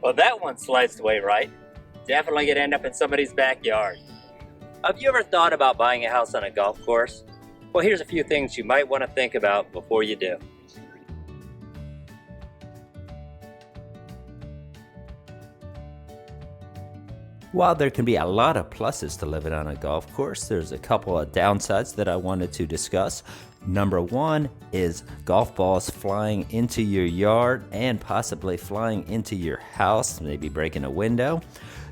Well, that one sliced away right. Definitely gonna end up in somebody's backyard. Have you ever thought about buying a house on a golf course? Well, here's a few things you might want to think about before you do. While there can be a lot of pluses to living on a golf course, there's a couple of downsides that I wanted to discuss. Number one is golf balls flying into your yard and possibly flying into your house, maybe breaking a window.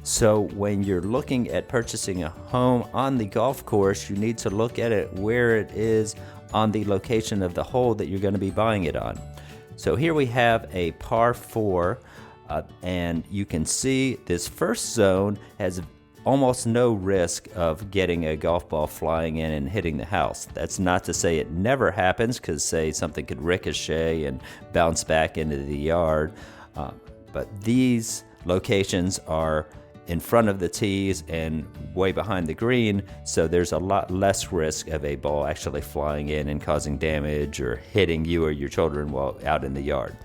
So when you're looking at purchasing a home on the golf course, you need to look at it where it is on the location of the hole that you're going to be buying it on. So here we have a par 4. And you can see this first zone has almost no risk of getting a golf ball flying in and hitting the house. That's not to say it never happens, because say something could ricochet and bounce back into the yard. But these locations are in front of the tees and way behind the green, so there's a lot less risk of a ball actually flying in and causing damage or hitting you or your children while out in the yard.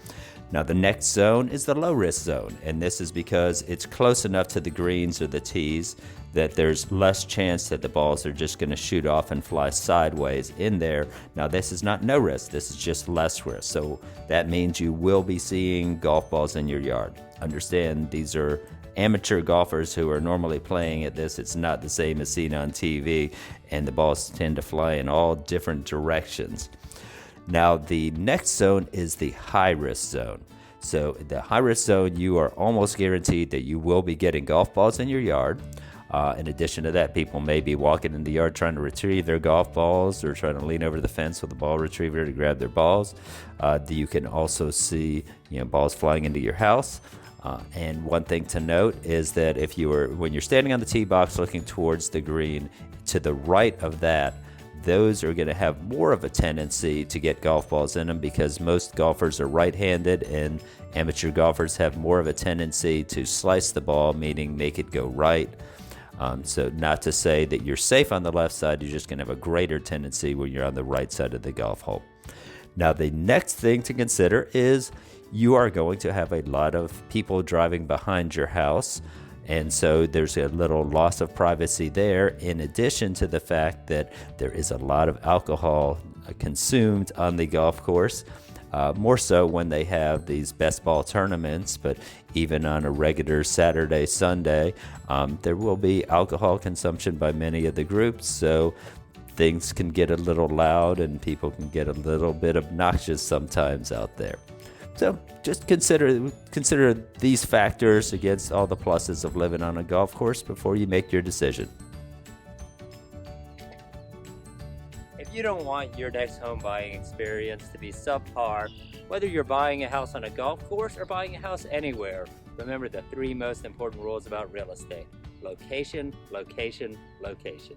Now the next zone is the low risk zone, and this is because it's close enough to the greens or the tees that there's less chance that the balls are just going to shoot off and fly sideways in there. Now this is not no risk, this is just less risk. So that means you will be seeing golf balls in your yard. Understand, these are amateur golfers who are normally playing at this. It's not the same as seen on TV, and the balls tend to fly in all different directions. Now the next zone is the high risk zone. So the high risk zone, you are almost guaranteed that you will be getting golf balls in your yard. In addition to that, people may be walking in the yard trying to retrieve their golf balls or trying to lean over the fence with a ball retriever to grab their balls. You can also see balls flying into your house. And one thing to note is that when you're standing on the tee box looking towards the green, to the right of that, those are going to have more of a tendency to get golf balls in them, because most golfers are right-handed and amateur golfers have more of a tendency to slice the ball, meaning make it go right. So not to say that you're safe on the left side, you're just going to have a greater tendency when you're on the right side of the golf hole. Now the next thing to consider is you are going to have a lot of people driving behind your house. And so there's a little loss of privacy there, in addition to the fact that there is a lot of alcohol consumed on the golf course, more so when they have these best ball tournaments, but even on a regular Saturday, Sunday, there will be alcohol consumption by many of the groups, so things can get a little loud and people can get a little bit obnoxious sometimes out there. So just consider these factors against all the pluses of living on a golf course before you make your decision. If you don't want your next home buying experience to be subpar, whether you're buying a house on a golf course or buying a house anywhere, remember the 3 most important rules about real estate: location, location, location.